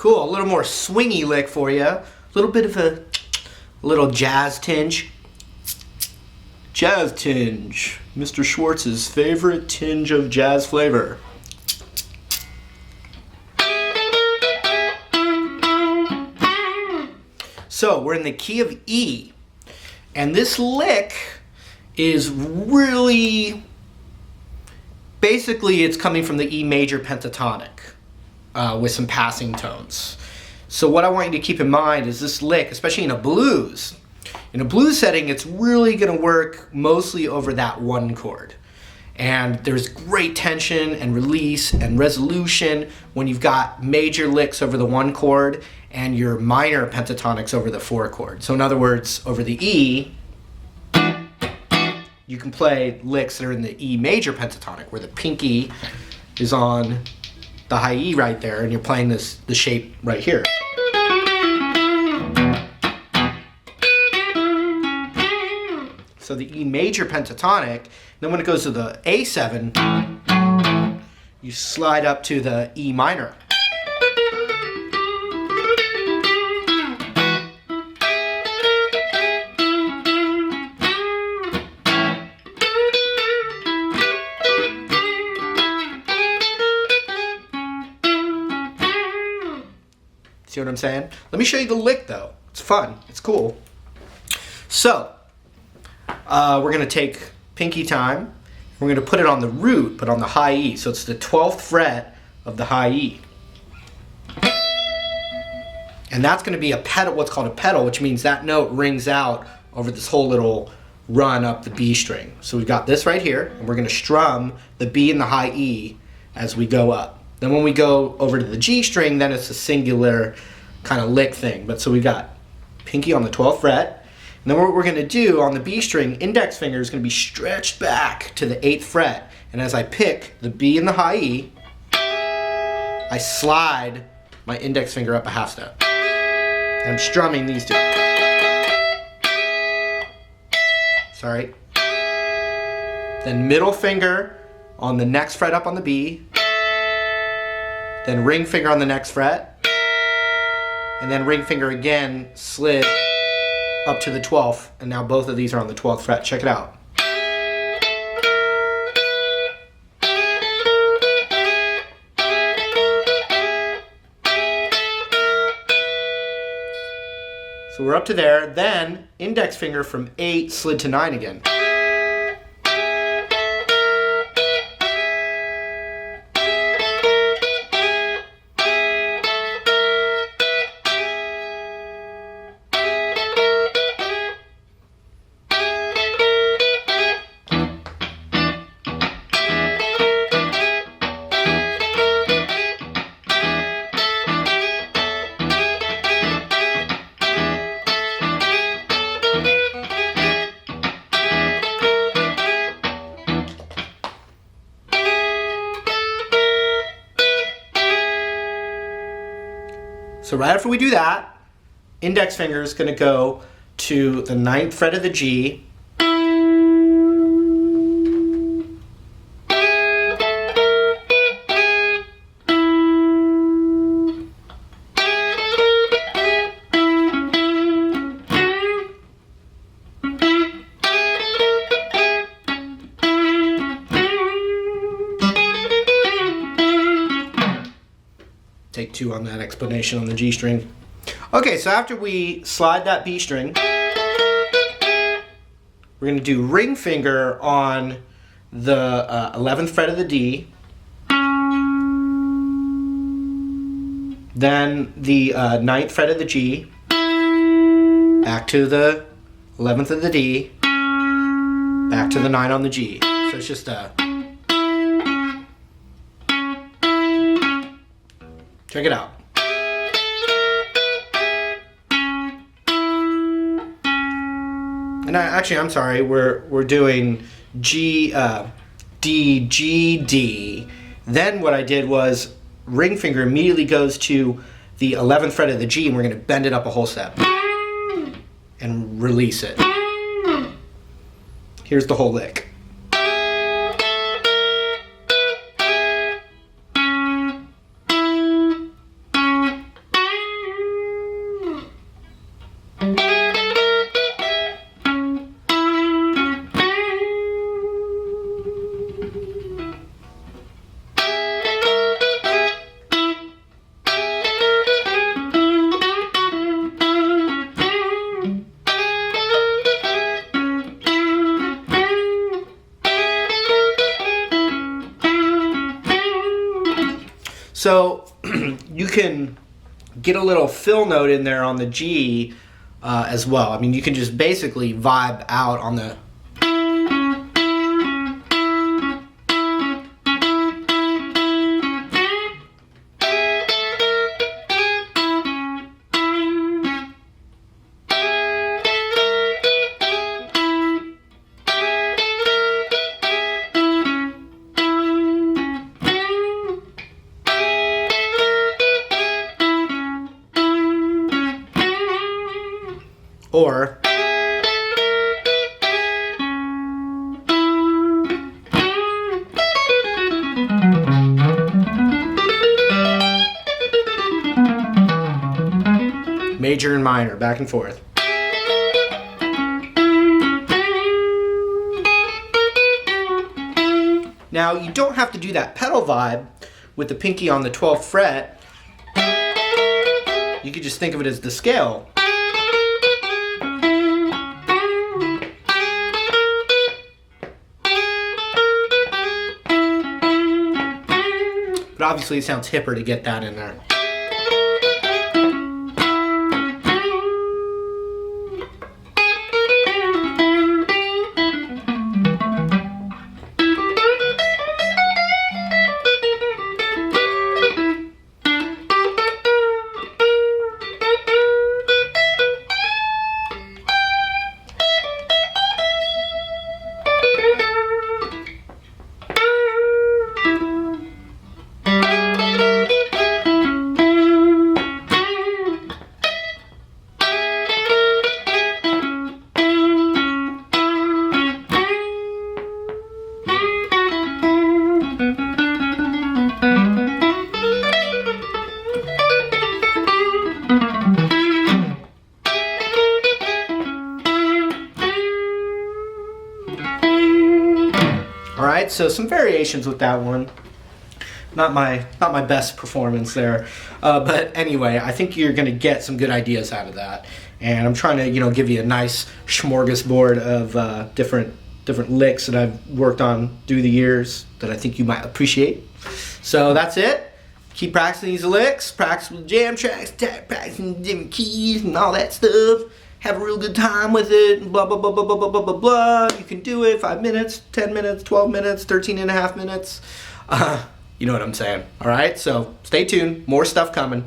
Cool, a little more swingy lick for you. A little bit of a little jazz tinge. Jazz tinge. Mr. Schwartz's favorite tinge of jazz flavor. So we're in the key of E. And this lick is really, basically it's coming from the E major pentatonic. With some passing tones. So what I want you to keep in mind is this lick, especially in a blues. In a blues setting, it's really going to work mostly over that one chord. And there's great tension and release and resolution when you've got major licks over the one chord and your minor pentatonics over the four chord. So in other words, over the E, you can play licks that are in the E major pentatonic, where the pinky is on the high E right there, and you're playing the shape right here. So the E major pentatonic, then when it goes to the A7, you slide up to the E minor. See what I'm saying? Let me show you the lick though. It's fun. It's cool. So, we're going to take pinky time. We're going to put it on the root, but on the high E. So it's the 12th fret of the high E. And that's going to be a pedal, what's called a pedal, which means that note rings out over this whole little run up the B string. So we've got this right here, and we're going to strum the B and the high E as we go up. Then when we go over to the G string, then it's a singular kind of lick thing. But so we got pinky on the 12th fret. And then what we're going to do on the B string, index finger is going to be stretched back to the 8th fret. And as I pick the B and the high E, I slide my index finger up a half step. And I'm strumming these two. Sorry. Then middle finger on the next fret up on the B. Then ring finger on the next fret, and then ring finger again, slid up to the 12th, and now both of these are on the 12th fret. Check it out. So we're up to there, then index finger from 8 slid to 9 again. So right after we do that, index finger is going to go to the 9th fret of the G. Take 2 on that explanation on the G string. Okay, so after we slide that B string, we're going to do ring finger on the 11th fret of the D, then the 9th fret of the G, back to the 11th of the D, back to the 9 on the G. So it's just a... Check it out. And I'm sorry, we're doing G, D, G, D. Then what I did was ring finger immediately goes to the 11th fret of the G, and we're going to bend it up a whole step and release it. Here's the whole lick. So you can get a little fill note in there on the G as well. I mean, you can just basically vibe out on the or major and minor, back and forth. Now, you don't have to do that pedal vibe with the pinky on the 12th fret. You could just think of it as the scale. But obviously it sounds hipper to get that in there. Alright, so some variations with that one. Not my best performance there. But anyway, I think you're going to get some good ideas out of that. And I'm trying to, give you a nice smorgasbord of different licks that I've worked on through the years that I think you might appreciate. So that's it. Keep practicing these licks, practice with jam tracks, practicing different keys and all that stuff. Have a real good time with it, blah, blah, blah, blah, blah, blah, blah, blah, blah. You can do it 5 minutes, 10 minutes, 12 minutes, 13 and a half minutes. You know what I'm saying. All right, so stay tuned. More stuff coming.